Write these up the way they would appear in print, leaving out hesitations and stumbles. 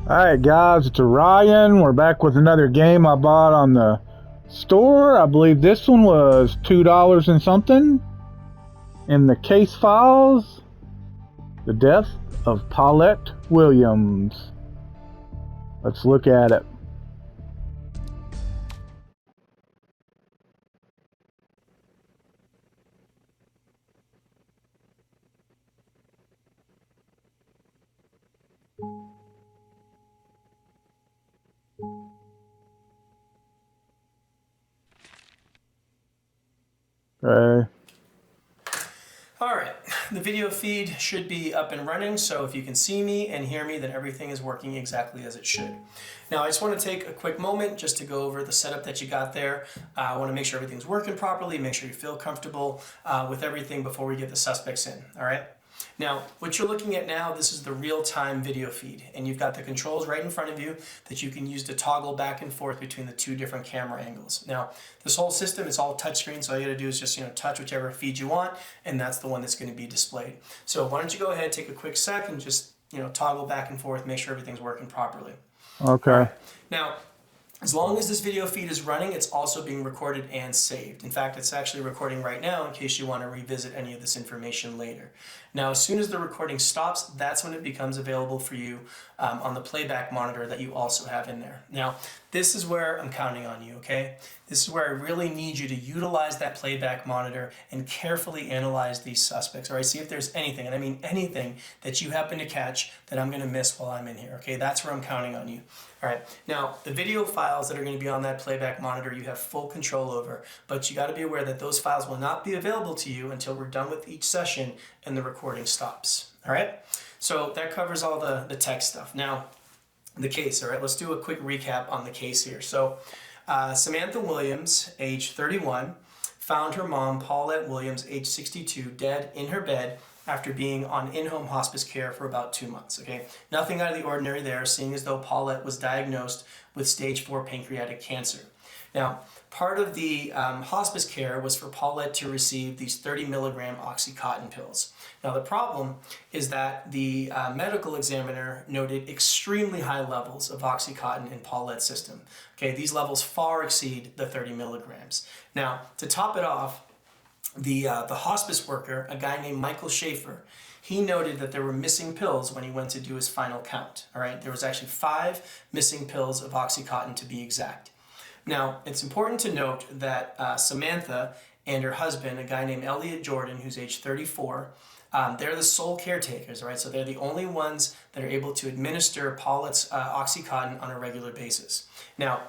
Alright guys, it's Ryan. We're back with another game I bought on the store. I believe this one was $2 and something. In the case files, the death of Paulette Williams. Let's look at it. Okay. Alright, the video feed should be up and running, so if you can see me and hear me, then everything is working exactly as it should. Now I just want to take a quick moment just to go over the setup that you got there. I want to make sure everything's working properly, make sure you feel comfortable with everything before we get the suspects in, alright? Now, what you're looking at now, this is the real-time video feed, and you've got the controls right in front of you that you can use to toggle back and forth between the two different camera angles. Now, this whole system is all touchscreen, so all you gotta do is just touch whichever feed you want, and that's the one that's gonna be displayed. So why don't you go ahead, take a quick sec, and just toggle back and forth, make sure everything's working properly. Okay. All right. Now, as long as this video feed is running, it's also being recorded and saved. In fact, it's actually recording right now in case you want to revisit any of this information later. Now, as soon as the recording stops, that's when it becomes available for you on the playback monitor that you also have in there. Now, this is where I'm counting on you, okay? This is where I really need you to utilize that playback monitor and carefully analyze these suspects, all right? See if there's anything, and I mean anything, that you happen to catch that I'm gonna miss while I'm in here, okay? That's where I'm counting on you. All right, now the video files that are going to be on that playback monitor you have full control over, but you got to be aware that those files will not be available to you until we're done with each session and the recording stops. All right, so that covers all the tech stuff. Now, the case, all right, let's do a quick recap on the case here. So Samantha Williams, age 31, found her mom, Paulette Williams, age 62, dead in her bed after being on in-home hospice care for about 2 months, okay? Nothing out of the ordinary there, seeing as though Paulette was diagnosed with stage 4 pancreatic cancer. Now, part of the hospice care was for Paulette to receive these 30 milligram Oxycontin pills. Now, the problem is that the medical examiner noted extremely high levels of Oxycontin in Paulette's system. Okay, these levels far exceed the 30 milligrams. Now, to top it off, the hospice worker, a guy named Michael Schaefer, he noted that there were missing pills when he went to do his final count. All right, there was actually 5 missing pills of Oxycontin to be exact. Now, it's important to note that Samantha and her husband, a guy named Elliot Jordan, who's age 34, they're the sole caretakers, all right? So they're the only ones that are able to administer Paulette's Oxycontin on a regular basis. Now,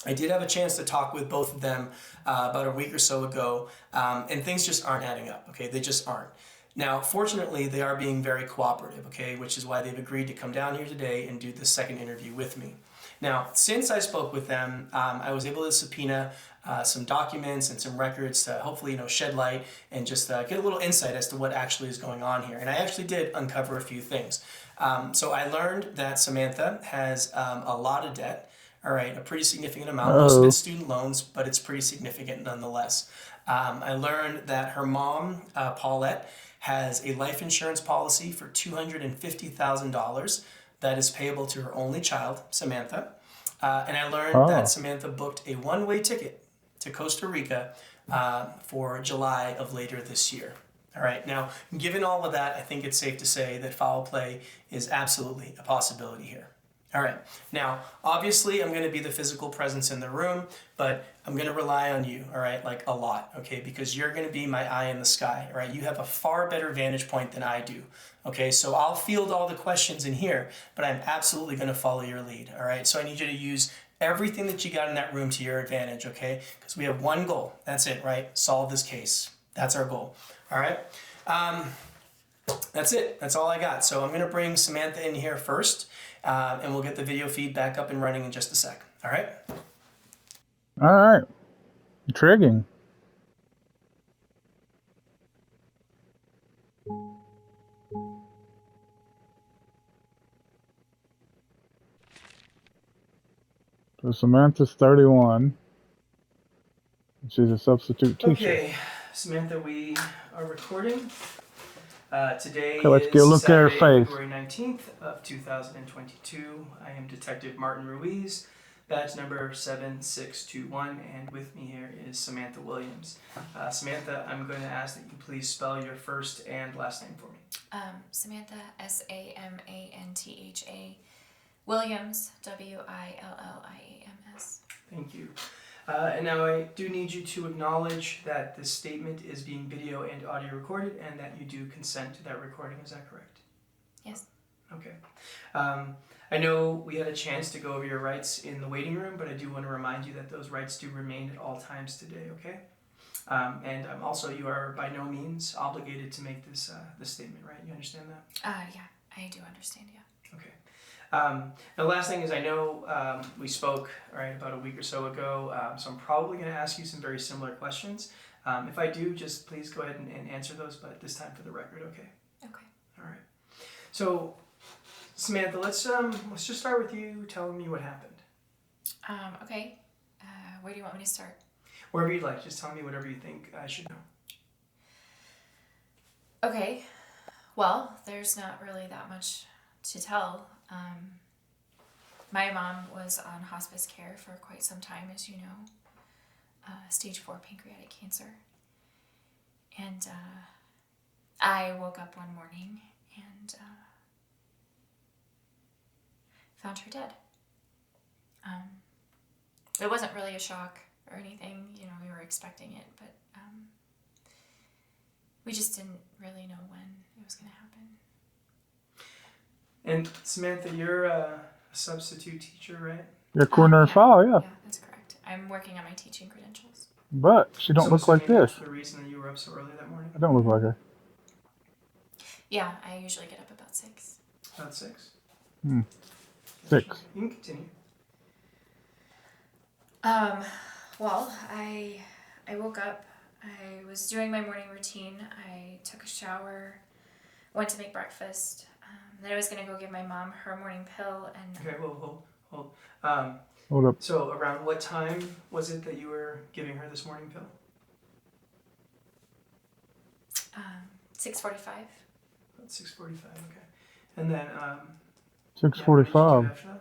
I did have a chance to talk with both of them about a week or so ago, and things just aren't adding up, okay? They just aren't. Now, fortunately, they are being very cooperative, okay? Which is why they've agreed to come down here today and do the second interview with me. Now, since I spoke with them, I was able to subpoena some documents and some records to hopefully, shed light and just get a little insight as to what actually is going on here. And I actually did uncover a few things. So I learned that Samantha has a lot of debt. All right, a pretty significant amount. Most of it's student loans, but it's pretty significant nonetheless. I learned that her mom, Paulette, has a life insurance policy for $250,000 that is payable to her only child, Samantha. And I learned that Samantha booked a one-way ticket to Costa Rica for July of later this year. All right, now, given all of that, I think it's safe to say that foul play is absolutely a possibility here. All right, now, obviously, I'm going to be the physical presence in the room, but I'm going to rely on you, all right, like a lot, okay, because you're going to be my eye in the sky, all right? You have a far better vantage point than I do, okay? So I'll field all the questions in here, but I'm absolutely going to follow your lead, all right? So I need you to use everything that you got in that room to your advantage, okay? Because we have one goal. That's it, right? Solve this case. That's our goal, all right? That's it. That's all I got. So I'm going to bring Samantha in here first, and we'll get the video feed back up and running in just a sec. All right? All right. Intriguing. So Samantha's 31. She's a substitute teacher. Okay, Samantha, we are recording. Today Okay, let's get a is look at her Saturday, face. February 19th of 2022. I am Detective Martin Ruiz, badge number 7621, and with me here is Samantha Williams. Samantha, I'm going to ask that you please spell your first and last name for me. Samantha, Samantha, Williams, Williams. Thank you. And now I do need you to acknowledge that this statement is being video and audio recorded and that you do consent to that recording. Is that correct? Yes. Okay. I know we had a chance to go over your rights in the waiting room, but I do want to remind you that those rights do remain at all times today, okay? And also, you are by no means obligated to make this statement, right? You understand that? Yeah, I do understand, yeah. Okay. The last thing is I know we spoke about a week or so ago, so I'm probably going to ask you some very similar questions. If I do, just please go ahead and answer those, but this time for the record, okay? Okay. All right. So, Samantha, let's just start with you telling me what happened. Okay. Where do you want me to start? Wherever you'd like. Just tell me whatever you think I should know. Okay. Well, there's not really that much to tell. My mom was on hospice care for quite some time, as you know, stage 4 pancreatic cancer. And I woke up one morning and found her dead. It wasn't really a shock or anything, you know, we were expecting it, but we just didn't really know when it was going to happen. And Samantha, you're a substitute teacher, right? Your corner file, yeah. Yeah, that's correct. I'm working on my teaching credentials. But she don't look like this. That's the reason that you were up so early that morning? I don't look like her. Yeah, I usually get up about 6. About 6? 6. You can continue. Well, I woke up. I was doing my morning routine. I took a shower, went to make breakfast. Then I was going to go give my mom her morning pill and... Okay, hold. Hold up. So around what time was it that you were giving her this morning pill? 6:45. About 6:45, okay. And then... 6:45.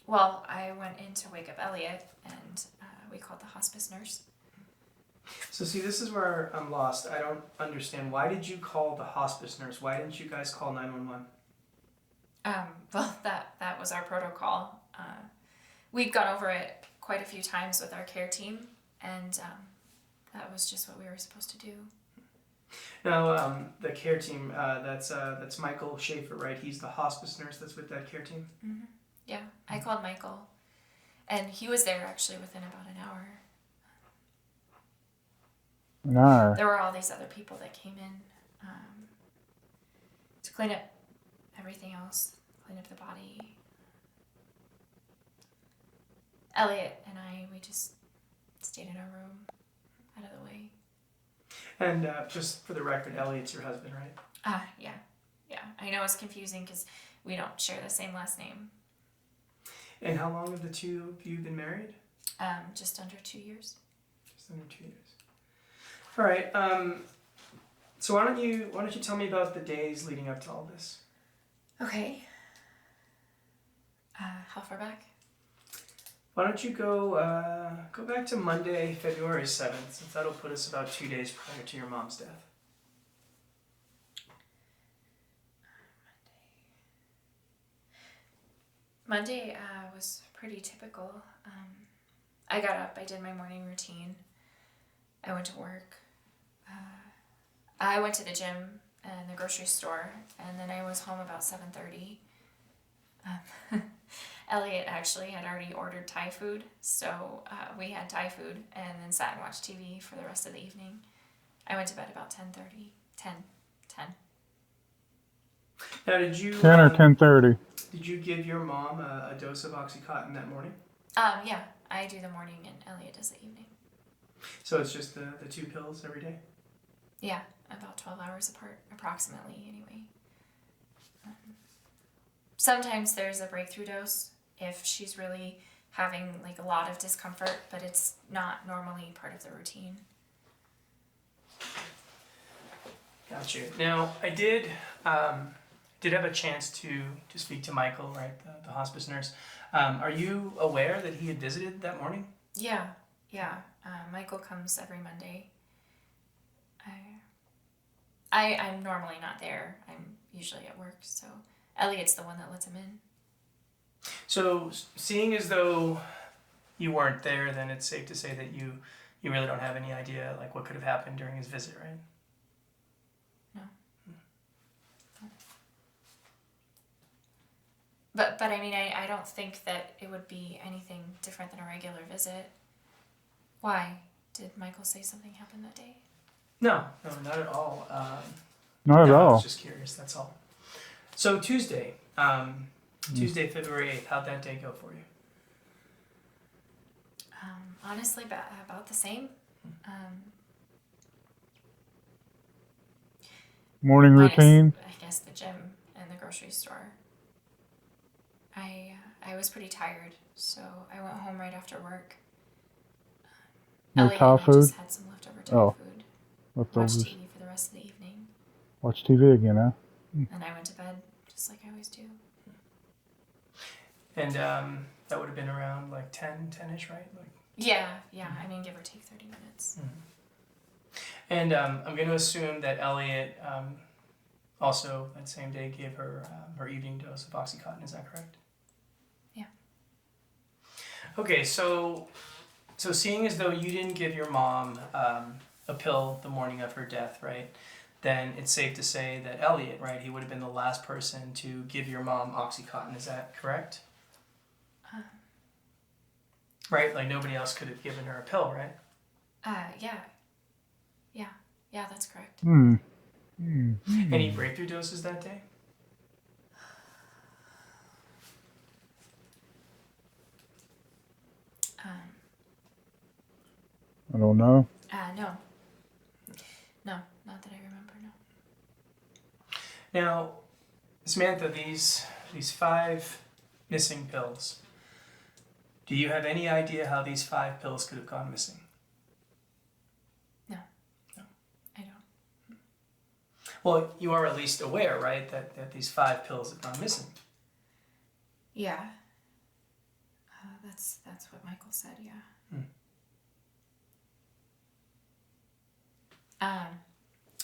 Well, I went in to wake up Elliot, and we called the hospice nurse. So see, this is where I'm lost. I don't understand. Why did you call the hospice nurse? Why didn't you guys call 911? Well, that was our protocol. We'd gone over it quite a few times with our care team, and that was just what we were supposed to do. Now, the care team, that's Michael Schaefer, right? He's the hospice nurse that's with that care team? Mm-hmm. Yeah, I called Michael, and he was there actually within about an hour. Nah. There were all these other people that came in to clean up everything else, clean up the body. Elliot and we just stayed in our room, out of the way. And just for the record, Elliot's your husband, right? Yeah. I know it's confusing because we don't share the same last name. And how long have the two of you been married? Just under 2 years. Just under 2 years. All right. So why don't you tell me about the days leading up to all this? Okay. How far back? Why don't you go back to Monday, February 7th, since that'll put us about 2 days prior to your mom's death. Monday was pretty typical. I got up, I did my morning routine. I went to work. I went to the gym and the grocery store, and then I was home about 7:30. Elliot actually had already ordered Thai food, so we had Thai food and then sat and watched TV for the rest of the evening. I went to bed about 10:30. 10. Now, did you 10 or 10:30. Did you give your mom a dose of OxyContin that morning? Yeah, I do the morning and Elliot does the evening. So it's just the 2 pills every day? Yeah, about 12 hours apart, approximately, anyway. Sometimes there's a breakthrough dose if she's really having like a lot of discomfort, but it's not normally part of the routine. Got you. Now, I did have a chance to speak to Michael, right, the hospice nurse. Are you aware that he had visited that morning? Yeah. Michael comes every Monday. I'm normally not there. I'm usually at work, so Elliot's the one that lets him in. So, seeing as though you weren't there, then it's safe to say that you really don't have any idea like what could have happened during his visit, right? No. But I mean, I don't think that it would be anything different than a regular visit. Why? Did Michael say something happened that day? No, not at all. Not at I all. was just curious, that's all. So Tuesday, Tuesday, February 8th, how'd that day go for you? Honestly, about the same. Morning Minus, routine. I guess the gym and the grocery store. I was pretty tired, so I went home right after work. No Elliot Thai and I food? just had some leftover Thai food. Watched Leftovers. TV for the rest of the evening. Watch TV again, huh? And I went to bed just like I always do. And that would have been around like 10-ish, right? Like. Yeah. I mean, give or take 30 minutes. And I'm going to assume that Elliot also that same day gave her her evening dose of Oxycontin. Is that correct? Yeah. Okay, so seeing as though you didn't give your mom a pill the morning of her death, right? Then it's safe to say that Elliot, right? He would have been the last person to give your mom Oxycontin. Is that correct? Right? Like nobody else could have given her a pill, right? Yeah, that's correct. Any breakthrough doses that day? I don't know. No, not that I remember, no. Now, Samantha, these 5 missing pills, do you have any idea how these 5 pills could have gone missing? No, I don't. Well, you are at least aware, right, that these 5 pills have gone missing. Yeah. That's what Michael said, yeah.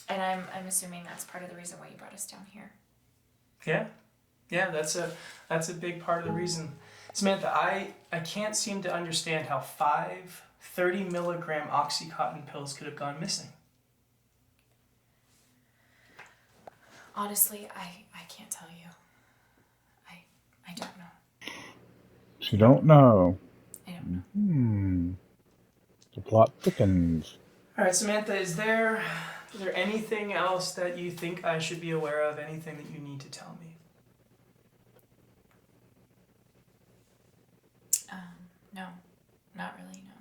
And I'm assuming that's part of the reason why you brought us down here. Yeah, that's a big part of the reason. Samantha, I can't seem to understand how 5 30-milligram Oxycontin pills could have gone missing. Honestly, I can't tell you. I don't know. She don't know. I don't know. The plot thickens. All right, Samantha, is there anything else that you think I should be aware of? Anything that you need to tell me? No, not really, no.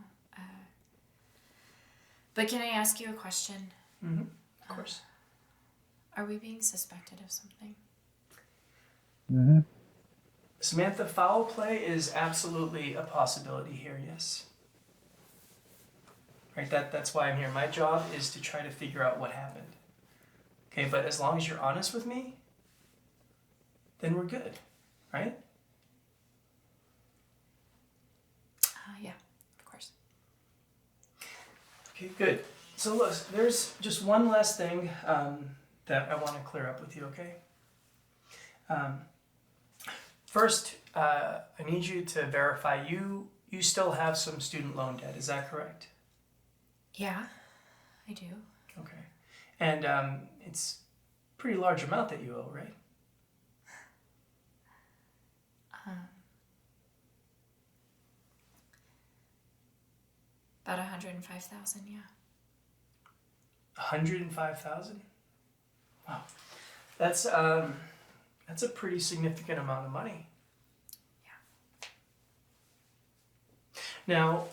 But can I ask you a question? Of course. Are we being suspected of something? Samantha, foul play is absolutely a possibility here, yes. Right, that's why I'm here. My job is to try to figure out what happened. Okay, but as long as you're honest with me, then we're good, right? Yeah, of course. Okay, good. So look, there's just one last thing that I want to clear up with you, okay? First, I need you to verify you still have some student loan debt. Is that correct? Yeah, I do. Okay. And it's a pretty large amount that you owe, right? About 105,000, yeah. 105,000? Wow. That's a pretty significant amount of money. Yeah. Now,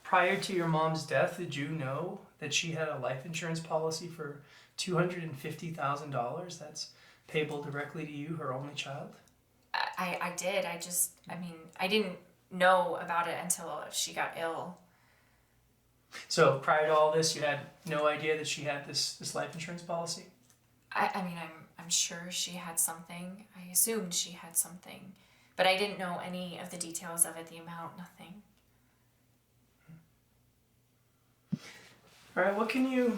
prior to your mom's death, did you know that she had a life insurance policy for $250,000 that's payable directly to you, her only child? I did. I didn't know about it until she got ill. So prior to all this, you had no idea that she had this life insurance policy? I mean, I'm sure she had something. I assumed she had something, but I didn't know any of the details of it, the amount, nothing. All right, what can you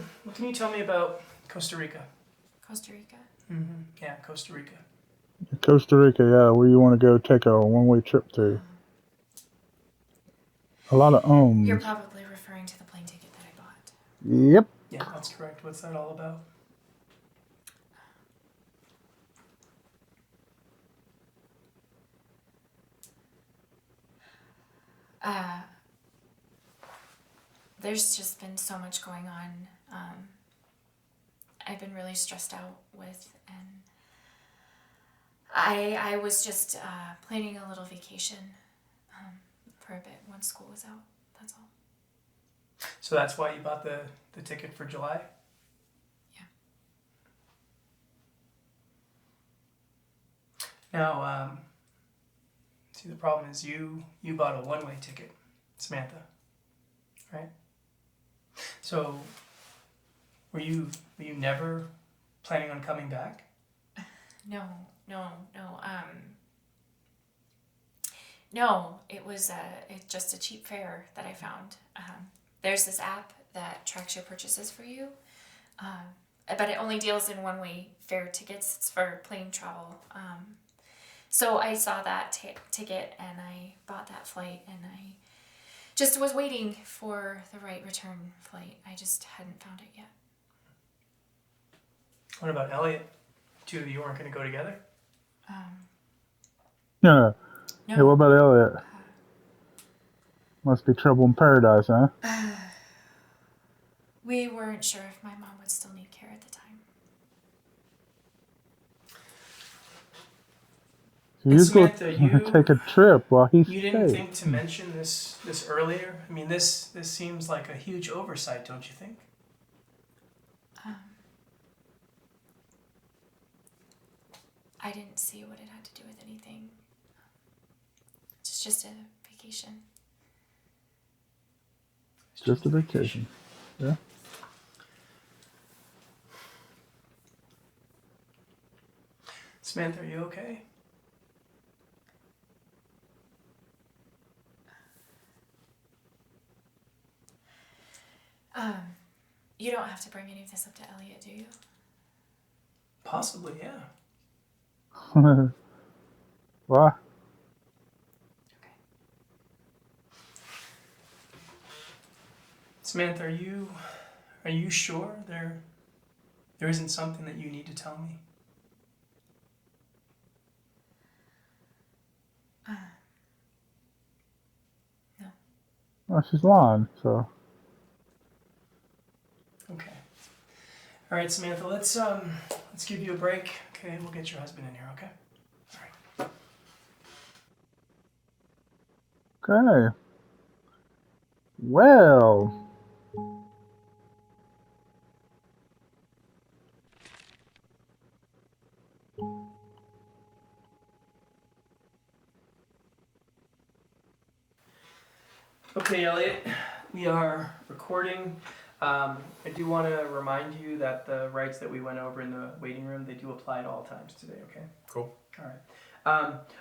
tell me about Costa Rica? Costa Rica? Mm-hmm. Yeah, Costa Rica. Costa Rica, yeah, where you want to go take a one-way trip to. A lot of You're owns. probably referring to the plane ticket that I bought. Yep. Yeah, that's correct. What's that all about? There's just been so much going on. I've been really stressed out with, and I was just planning a little vacation for a bit once school was out. That's all. So that's why you bought the ticket for July? Yeah. Now, see, the problem is you bought a one-way ticket, Samantha, right? So were you never planning on coming back? No. No, it was just a cheap fare that I found. There's this app that tracks your purchases for you, but it only deals in one-way fare tickets. It's for plane travel. So I saw that ticket and I bought that flight, and I just was waiting for the right return flight. I just hadn't found it yet. What about Elliot? Two of you weren't going to go together? Yeah. No. Hey, what about Elliot? Must be trouble in paradise, huh? We weren't sure if my mom would still need care at the time. So you Samantha, go take a trip while he's You didn't safe. think to mention this earlier? I mean, this seems like a huge oversight, don't you think? I didn't see what it had to do with anything. It's just a vacation. Just a vacation. Yeah. Samantha, are you okay? You don't have to bring any of this up to Elliot, do you? Possibly, yeah. Why? Okay. Samantha, are you sure there isn't something that you need to tell me? No. Well, she's lying, so. Okay. All right, Samantha, let's give you a break, okay? And we'll get your husband in here, okay? All right. Okay. Well. Okay, Elliot, we are recording. I do want to remind you that the rights that we went over in the waiting room, they do apply at all times today, okay? Cool. All right.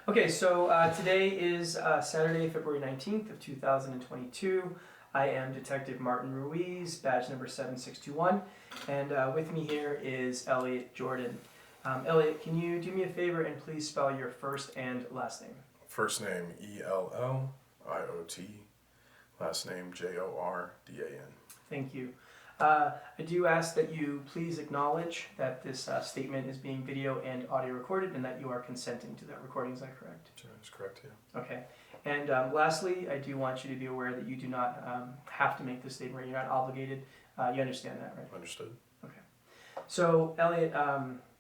Okay, so today is Saturday, February 19th of 2022. I am Detective Martin Ruiz, badge number 7621, and with me here is Elliot Jordan. Elliot, can you do me a favor and please spell your first and last name? First name E-L-L-I-O-T. Last name Jordan. Thank you. I do ask that you please acknowledge that this statement is being video and audio recorded and that you are consenting to that recording. Is that correct? That's correct, yeah. Okay. And lastly, I do want you to be aware that you do not have to make this statement. You're not obligated. You understand that, right? Understood. Okay. So, Elliot,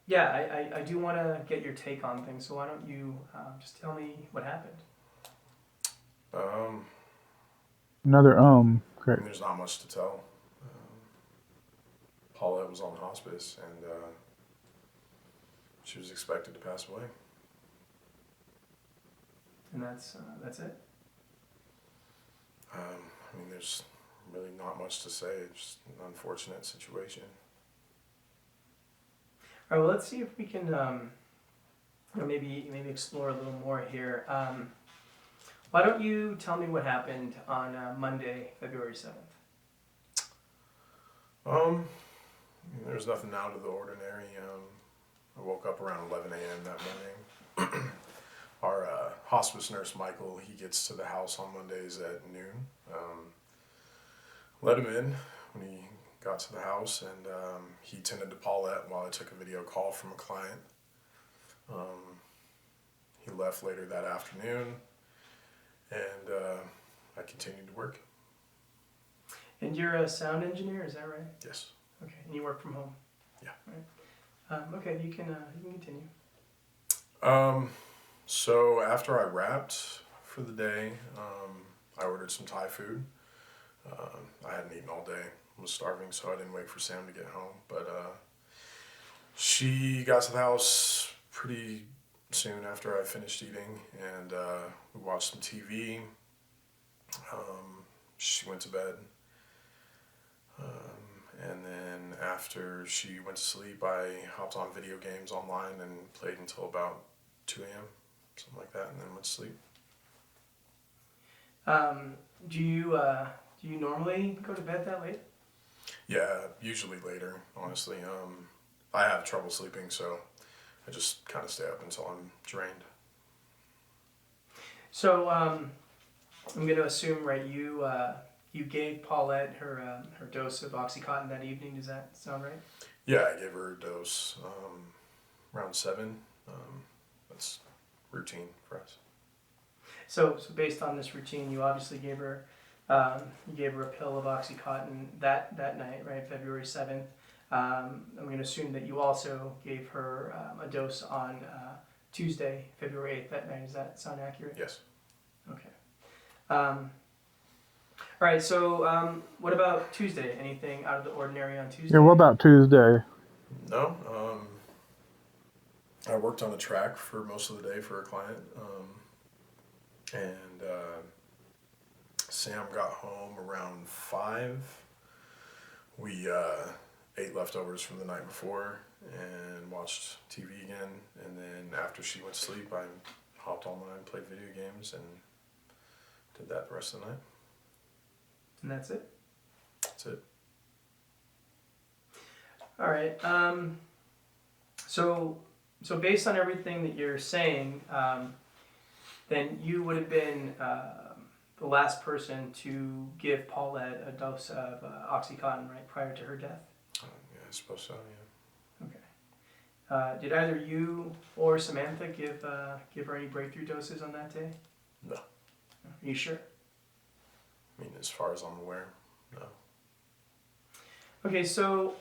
yeah, I do want to get your take on things. So why don't you just tell me what happened? Another I mean, Great. there's not much to tell. Paulette was on hospice, and she was expected to pass away. And that's it? I mean, there's really not much to say. It's just an unfortunate situation. right, well, let's see if we can maybe explore a little more here. Why don't you tell me what happened on Monday, February 7th? There was nothing out of the ordinary. I woke up around 11 a.m. that morning. Our hospice nurse, Michael, he gets to the house on Mondays at noon. Let him in when he got to the house, and he tended to Paulette while I took a video call from a client. He left later that afternoon, and I continued to work. And you're a sound engineer, is that right? Yes. Okay, and you work from home? Yeah. Right. Okay, you can continue. So after I wrapped for the day, I ordered some Thai food. I hadn't eaten all day. I was starving, so I didn't wait for Sam to get home. But she got to the house pretty soon after I finished eating, and we watched some TV. She went to bed. And then after she went to sleep, I hopped on video games online and played until about 2 a.m., something like that, and then went to sleep. Do you normally go to bed that late? Yeah, usually later, honestly. I have trouble sleeping, so I just kind of stay up until I'm drained. So I'm going to assume, right, you gave Paulette her dose of OxyContin that evening. Does that sound right? Yeah, I gave her a dose around 7. That's routine for us. So based on this routine, you obviously gave her a pill of OxyContin that night, right, February 7th. I'm going to assume that you also gave her a dose on Tuesday, February 8th that night. Does that sound accurate? Yes. Okay. All right, so what about Tuesday? Anything out of the ordinary on Tuesday? Yeah, what about Tuesday? No. I worked on the track for most of the day for a client. And Sam got home around 5. We ate leftovers from the night before and watched TV again. And then after she went to sleep, I hopped online, played video games, and did that the rest of the night. And that's it? That's it. All right. So based on everything that you're saying, then you would have been the last person to give Paulette a dose of OxyContin, right, prior to her death? Yeah, I suppose so, yeah. Okay. Did either you or Samantha give her any breakthrough doses on that day? No. Are you sure? I mean, as far as I'm aware, no. Okay, so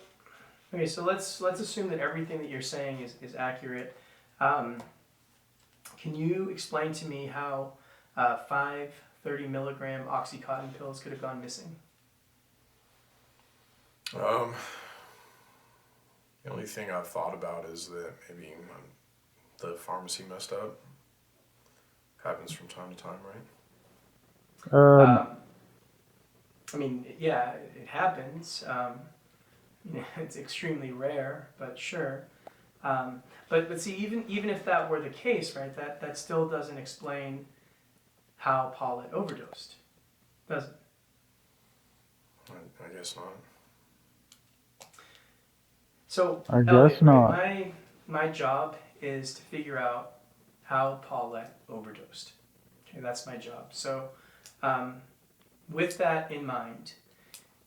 let's assume that everything that you're saying is accurate. Can you explain to me how 5 30-milligram OxyContin pills could have gone missing? The only thing I've thought about is that maybe the pharmacy messed up. Happens from time to time, right? I mean, yeah, it happens. It's extremely rare, but sure. But see, even if that were the case, right, that still doesn't explain how Paulette overdosed, does it? I guess not. So I guess Elliot, not. right, my job is to figure out how Paulette overdosed. Okay, that's my job. So with that in mind,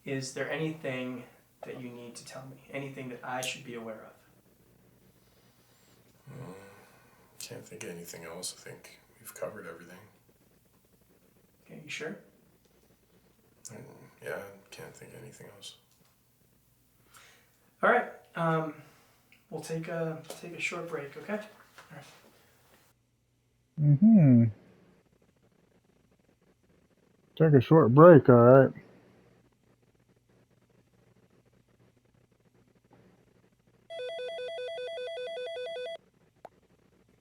is there anything that you need to tell me? Anything that I should be aware of? Can't think of anything else. I think we've covered everything. Okay, you sure? Yeah, I can't think of anything else. All right. We'll take a short break, okay? All right. Mm-hmm. Take a short break, all right.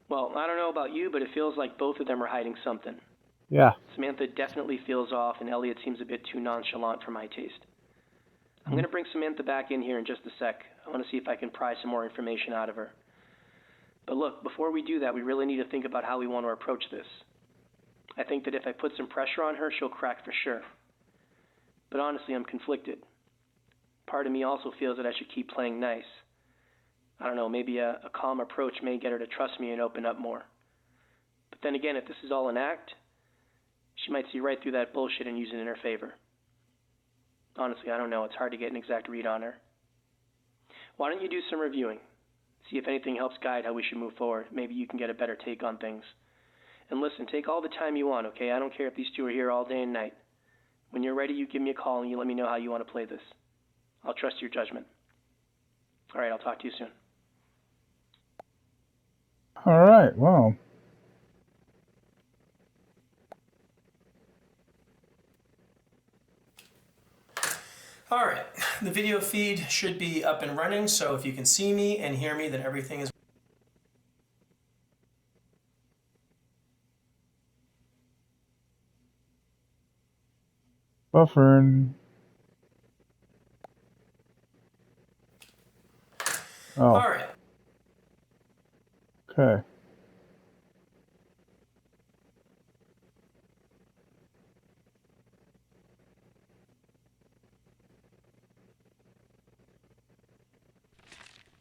Well, I don't know about you, but it feels like both of them are hiding something. Yeah. Samantha definitely feels off, and Elliot seems a bit too nonchalant for my taste. I'm going to bring Samantha back in here in just a sec. I want to see if I can pry some more information out of her. But look, before we do that, we really need to think about how we want to approach this. I think that if I put some pressure on her, she'll crack for sure. But honestly, I'm conflicted. Part of me also feels that I should keep playing nice. I don't know, maybe a calm approach may get her to trust me and open up more. But then again, if this is all an act, she might see right through that bullshit and use it in her favor. Honestly, I don't know. It's hard to get an exact read on her. Why don't you do some reviewing? See if anything helps guide how we should move forward. Maybe you can get a better take on things. And listen, take all the time you want, okay? I don't care if these two are here all day and night. When you're ready, you give me a call and you let me know how you want to play this. I'll trust your judgment. All right, I'll talk to you soon. All right, well. All right, the video feed should be up and running, so if you can see me and hear me, then everything is Buffering. Oh, all right. okay.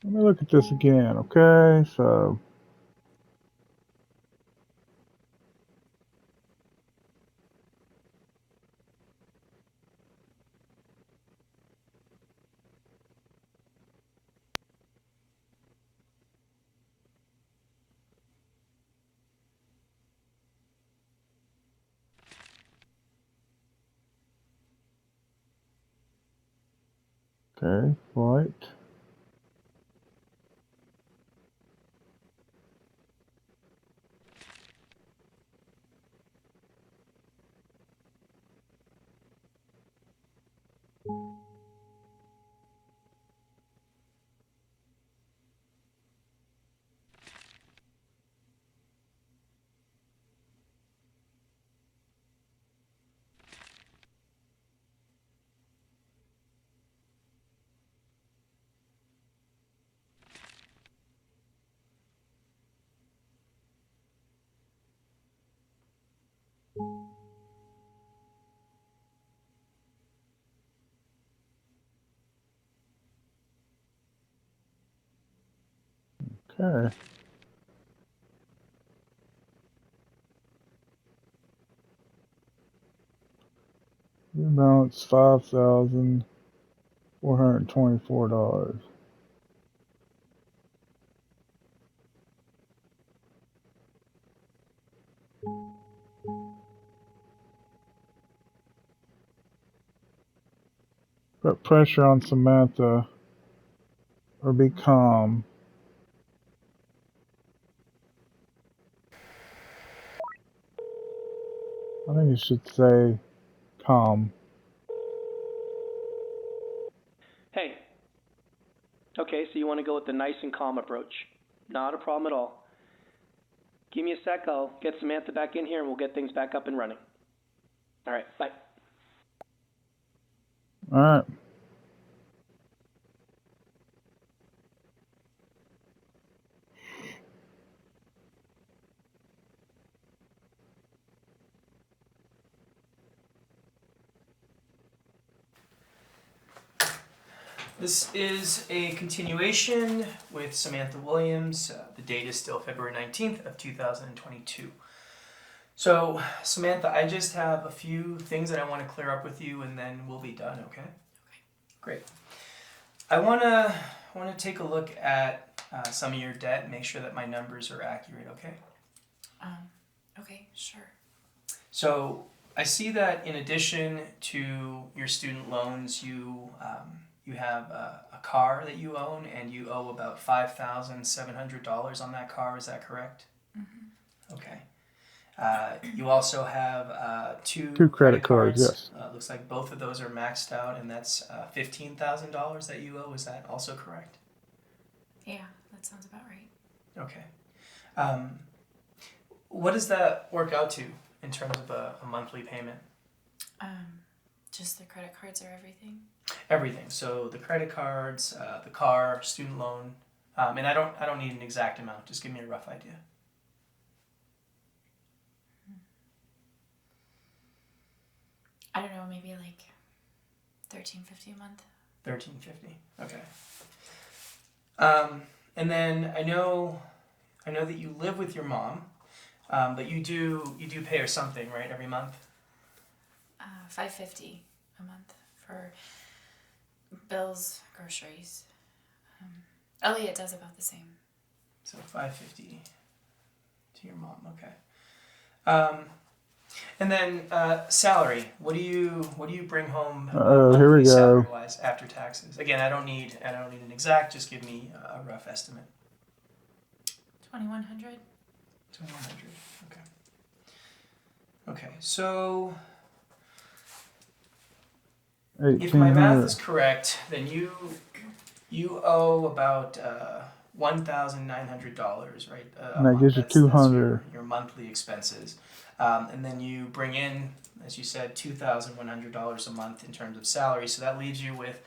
Let me look at this again, okay? So, okay, flight. Okay. Your balance $5,424. Put pressure on Samantha or be calm. I think you should say calm. Hey. Okay, so you want to go with the nice and calm approach. Not a problem at all. Give me a sec, I'll get Samantha back in here and we'll get things back up and running. All right, bye. All right. This is a continuation with Samantha Williams. The date is still February 19th of 2022. So, Samantha, I just have a few things that I want to clear up with you and then we'll be done, okay? Okay. Great. I want to take a look at some of your debt and make sure that my numbers are accurate, okay? Okay, sure. So, I see that in addition to your student loans, you have a car that you own, and you owe about $5,700 on that car. Is that correct? Mm-hmm. Okay. You also have two credit cards, yes. Looks like both of those are maxed out, and that's $15,000 that you owe. Is that also correct? Yeah, that sounds about right. Okay. What does that work out to in terms of a monthly payment? Just the credit cards or everything? Everything. So the credit cards, the car, student loan, and I don't need an exact amount. Just give me a rough idea. I don't know, maybe like $13.50 a month. $13.50. Okay. And then I know that you live with your mom, but you do pay her something, right, every month? $5.50 a month for bills, groceries. Elliot does about the same. So $5.50 to your mom. Okay. And then salary. What do you bring home Here we go. salary wise after taxes? Again, I don't need an exact. Just give me a rough estimate. 2,100. 2,100. Okay. Okay. So if my math is correct, then you owe about $1,900, right? And that gives you 200. That's your monthly expenses, and then you bring in, as you said, $2,100 a month in terms of salary. So that leaves you with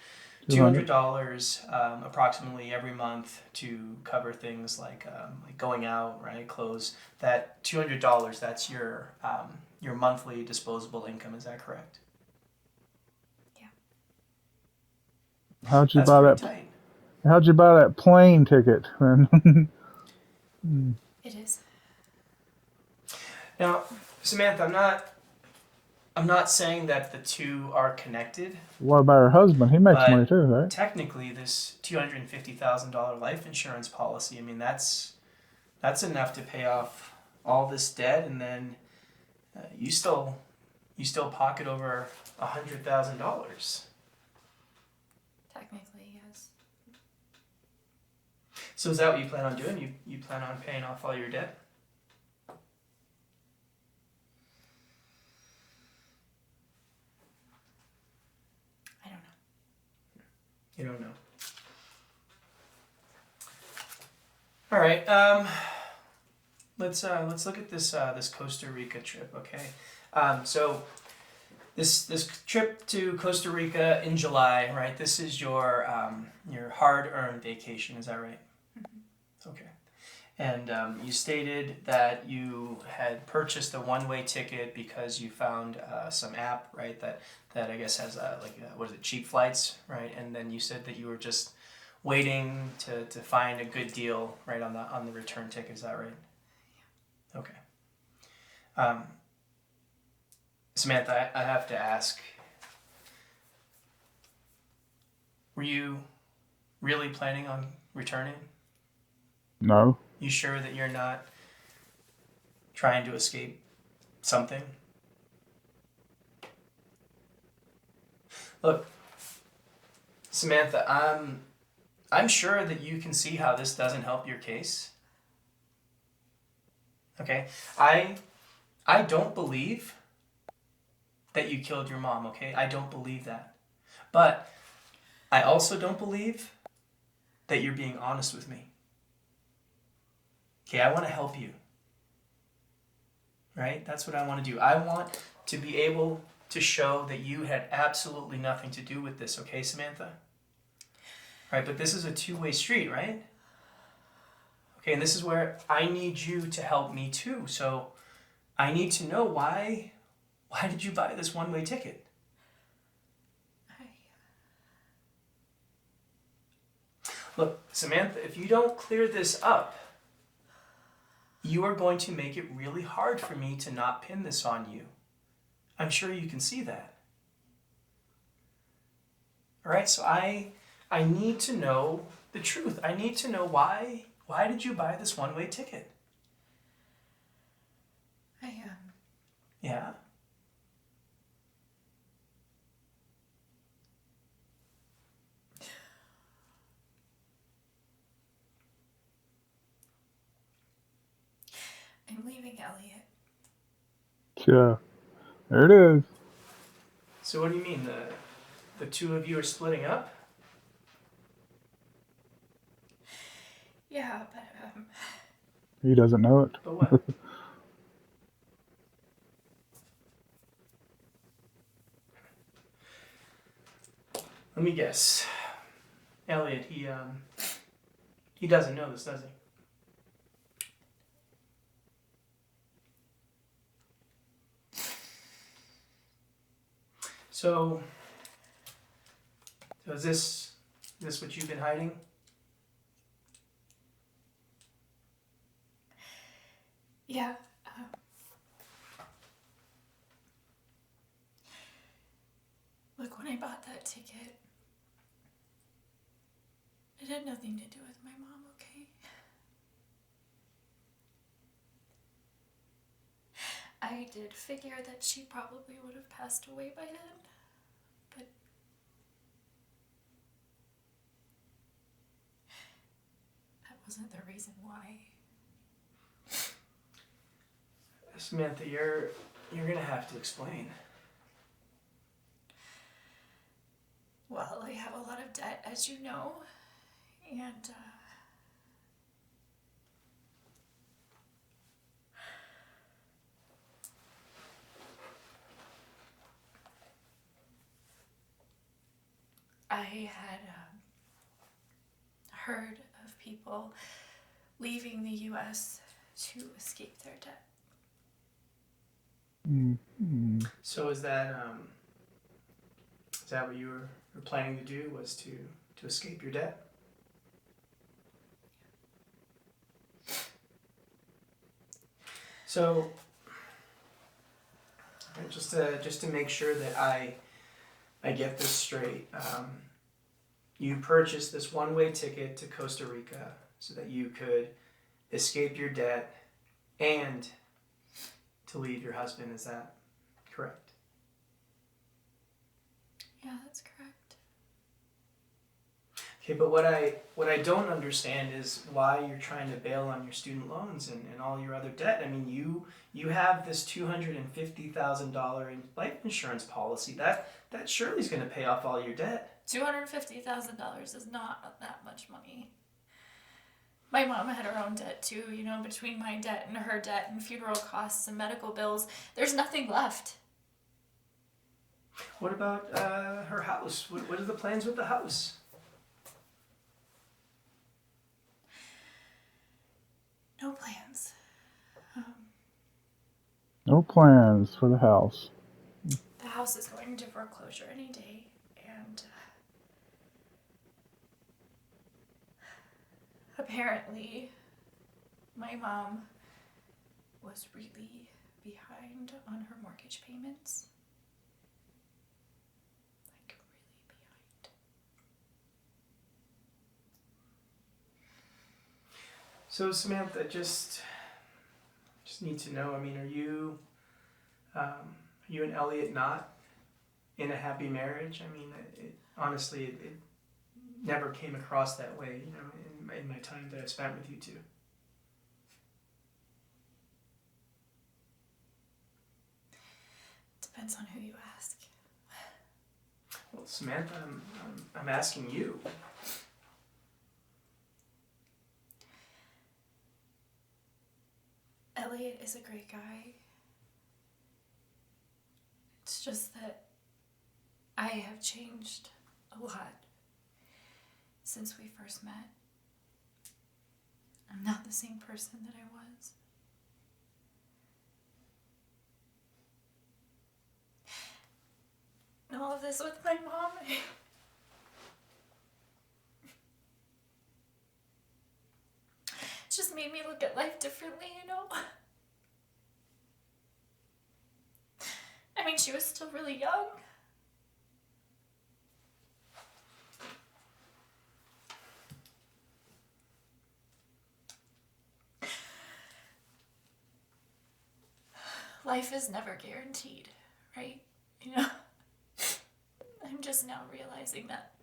$200 approximately every month to cover things like going out, right? Clothes. That $200, that's your monthly disposable income. Is that correct? Yeah. How'd you That's buy pretty that? tight. How'd you buy that plane ticket? It is. Now, Samantha, I'm not saying that the two are connected. What about her husband? He makes But money too, right? technically, this $250,000 life insurance policy, I mean, that's enough to pay off all this debt, and then you still pocket over $100,000. Technically, yes. So is that what you plan on doing? You plan on paying off all your debt? I don't know. You don't know. All right. Let's look at this Costa Rica trip, okay? So this trip to Costa Rica in July, right? This is your hard-earned vacation, is that right? Mm-hmm. Okay. And you stated that you had purchased a one-way ticket because you found some app, right? That I guess has what is it, cheap flights, right? And then you said that you were just waiting to find a good deal, right, on the return ticket. Is that right? Yeah. Okay. Samantha, I have to ask. Were you really planning on returning? No. You sure that you're not trying to escape something? Look, Samantha, I'm sure that you can see how this doesn't help your case. Okay? I don't believe that you killed your mom, okay? I don't believe that. But I also don't believe that you're being honest with me. Okay, I want to help you. Right? That's what I want to do. I want to be able to show that you had absolutely nothing to do with this, okay, Samantha? Right, but this is a two-way street, right? Okay, and this is where I need you to help me too. So I need to know why did you buy this one-way ticket? Look, Samantha, if you don't clear this up, you are going to make it really hard for me to not pin this on you. I'm sure you can see that. All right, so I need to know the truth. I need to know why did you buy this one-way ticket? Yeah. I'm leaving Elliot. Yeah. There it is. So what do you mean? The two of you are splitting up? Yeah, but He doesn't know it. But what? Let me guess. Elliot, he doesn't know this, does he? So is this what you've been hiding? Yeah. Look, when I bought that ticket, it had nothing to do with my mom, okay? I did figure that she probably would have passed away by then, but that wasn't the reason why. Samantha, you're gonna have to explain. Well, I have a lot of debt, as you know, and I had heard of people leaving the U.S. to escape their debt. Mm-hmm. So is that what you were planning to do, was to escape your debt? So just to make sure that I get this straight, you purchased this one-way ticket to Costa Rica so that you could escape your debt and to leave your husband. Is that correct? Yeah, that's correct. Okay, but what I don't understand is why you're trying to bail on your student loans and all your other debt. I mean, you have this $250,000 life insurance policy. That surely is going to pay off all your debt. $250,000 is not that much money. My mom had her own debt too, you know, between my debt and her debt and funeral costs and medical bills. There's nothing left. What about her house? What are the plans with the house? No plans. No plans for the house. The house is going into foreclosure any day, and apparently my mom was really behind on her mortgage payments. Like, really behind. So Samantha, just need to know. I mean, are you and Elliot not in a happy marriage? I mean, honestly, it never came across that way, you know, in my time that I spent with you two. Depends on who you ask. Well, Samantha, I'm asking you. Elliot is a great guy. It's just that I have changed a lot since we first met. I'm not the same person that I was. And all of this with my mom, it just made me look at life differently, you know? I mean, she was still really young. Life is never guaranteed, right? You know? I'm just now realizing that.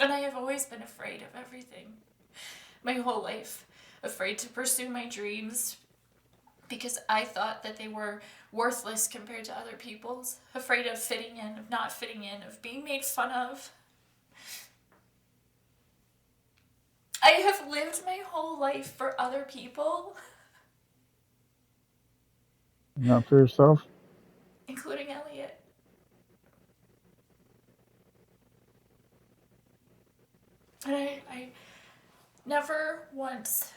And I have always been afraid of everything. My whole life. Afraid to pursue my dreams because I thought that they were worthless compared to other people's. Afraid of fitting in, of not fitting in, of being made fun of. I have lived my whole life for other people. Not for yourself? Including Elliot. And I never once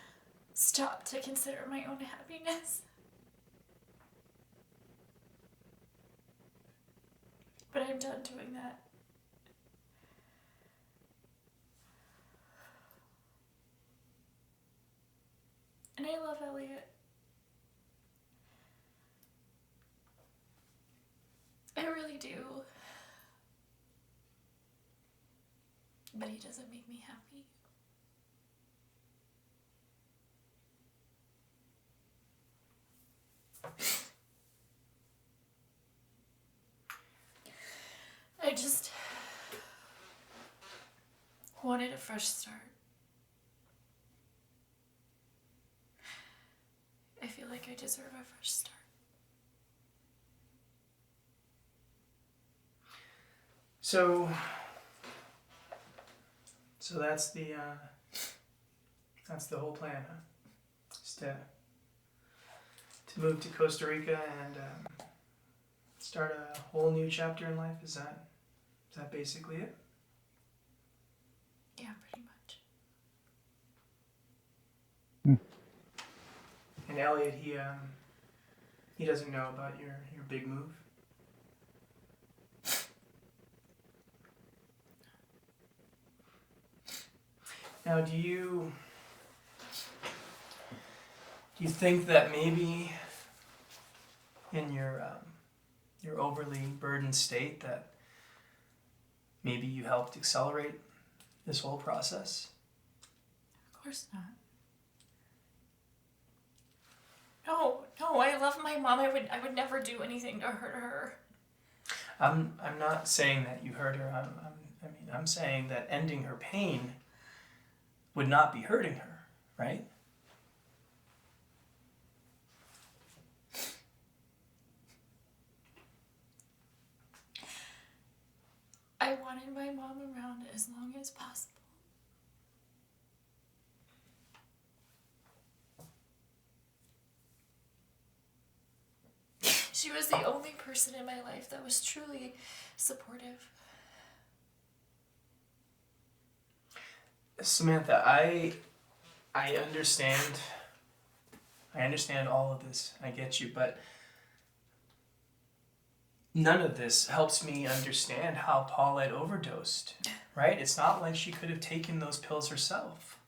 stopped to consider my own happiness. But I'm done doing that. And I love Elliot. I really do. But he doesn't make me happy. I just wanted a fresh start. I feel like I deserve a fresh start. So that's the whole plan, huh? Just to move to Costa Rica and start a whole new chapter in life. Is that basically it? Yeah, pretty much. And Elliot, he doesn't know about your big move. Now, do you think that maybe in your overly burdened state that maybe you helped accelerate this whole process? Of course not. No, I love my mom. I would never do anything to hurt her. I'm not saying that you hurt her. I'm saying that ending her pain would not be hurting her, right? I wanted my mom around as long as possible. She was the only person in my life that was truly supportive. Samantha, I understand. I understand all of this. I get you, but none of this helps me understand how Paulette overdosed, right? It's not like she could have taken those pills herself.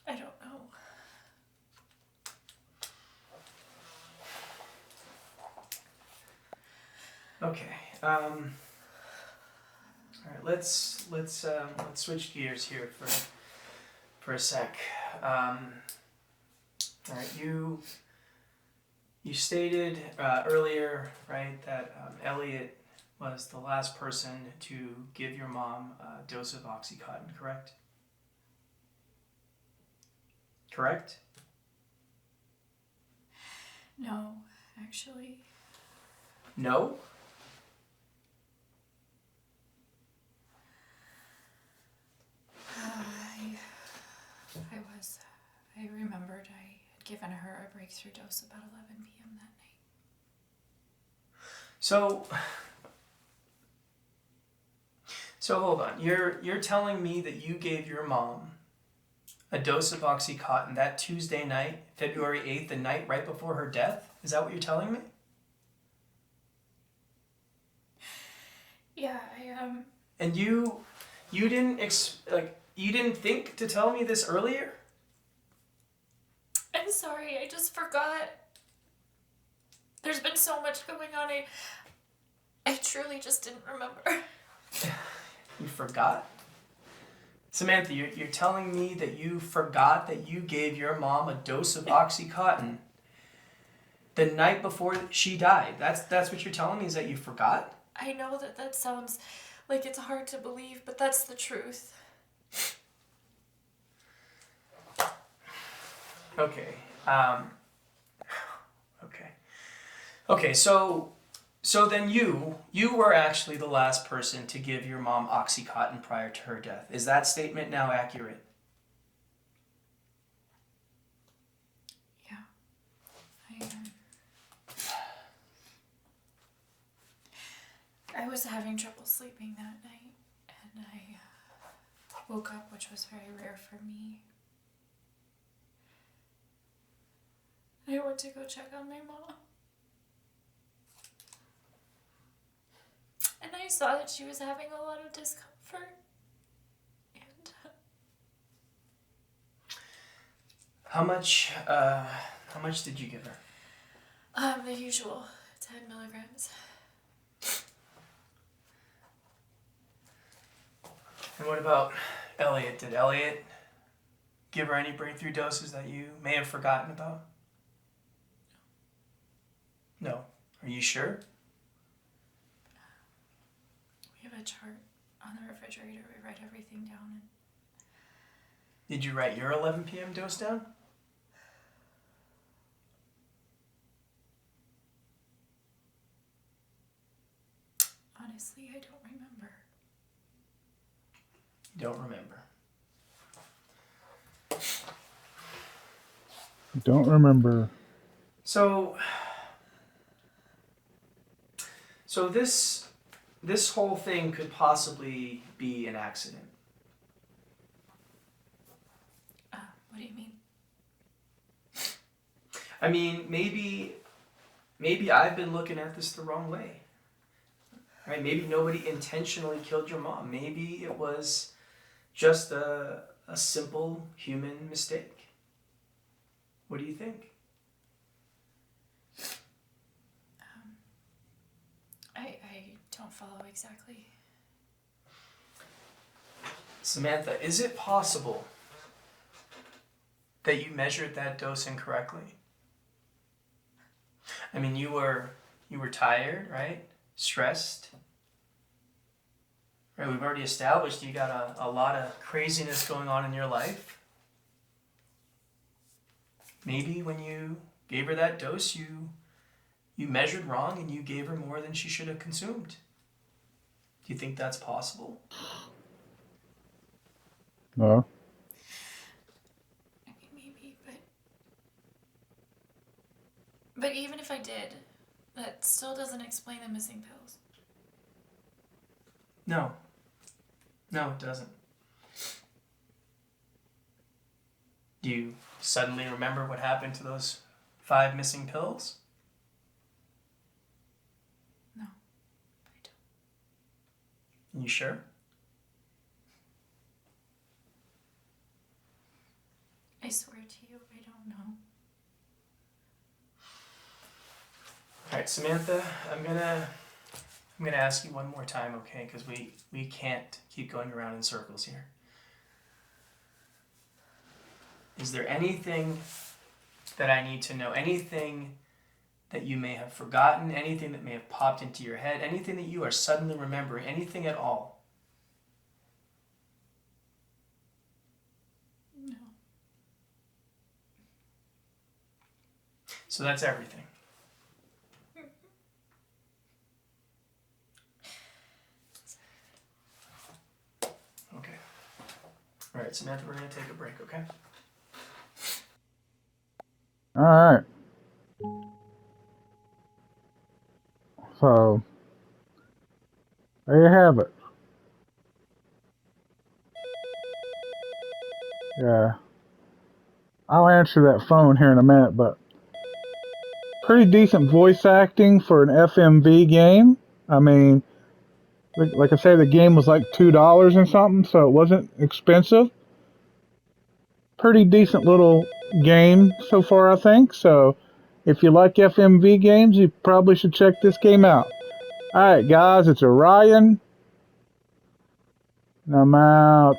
I don't know. Okay. All right. Let's switch gears here for a sec. All right. You stated earlier, right, that Elliot was the last person to give your mom a dose of OxyContin, correct? Correct? No, actually. No? I remembered I had given her a breakthrough dose about 11 p.m. that night. So hold on. You're telling me that you gave your mom a dose of OxyContin that Tuesday night, February 8th, the night right before her death? Is that what you're telling me? Yeah, And you didn't you didn't think to tell me this earlier? I'm sorry, I just forgot. There's been so much going on, I truly just didn't remember. You forgot? Samantha, you're telling me that you forgot that you gave your mom a dose of OxyContin the night before she died. That's what you're telling me, is that you forgot? I know that sounds like it's hard to believe, but that's the truth. Okay. Okay, so then you were actually the last person to give your mom OxyContin prior to her death. Is that statement now accurate? Yeah. I was having trouble sleeping that night, and I woke up, which was very rare for me. I went to go check on my mom. And I saw that she was having a lot of discomfort. And How much did you give her? the usual 10 milligrams. And what about Elliot? Did Elliot give her any breakthrough doses that you may have forgotten about? No. Are you sure? We have a chart on the refrigerator. We write everything down. And Did you write your 11 p.m. dose down? honestly, I don't remember. You don't remember. Don't remember. So this whole thing could possibly be an accident. What do you mean? I mean, maybe I've been looking at this the wrong way. Right? Maybe nobody intentionally killed your mom. Maybe it was just a simple human mistake. What do you think? I don't follow exactly. Samantha, is it possible that you measured that dose incorrectly? I mean, you were tired, right? Stressed. Right, we've already established you got a lot of craziness going on in your life. Maybe when you gave her that dose, you measured wrong and you gave her more than she should have consumed. Do you think that's possible? No. I mean, maybe, but even if I did, that still doesn't explain the missing pills. No. No, it doesn't. Do you suddenly remember what happened to those 5 missing pills? No, I don't. You sure? I swear to you, I don't know. All right, Samantha, I'm gonna ask you one more time, okay? Because we can't keep going around in circles here. Is there anything that I need to know? Anything that you may have forgotten? Anything that may have popped into your head? Anything that you are suddenly remembering? Anything at all? No. So that's everything. Okay. All right, Samantha, we're going to take a break, okay? All right. So, there you have it. Yeah. I'll answer that phone here in a minute, but pretty decent voice acting for an FMV game. I mean, like I say, the game was like $2 and something, so it wasn't expensive. Pretty decent little game so far, I think. So, if you like FMV games, you probably should check this game out. Alright, guys, it's Orion, and I'm out.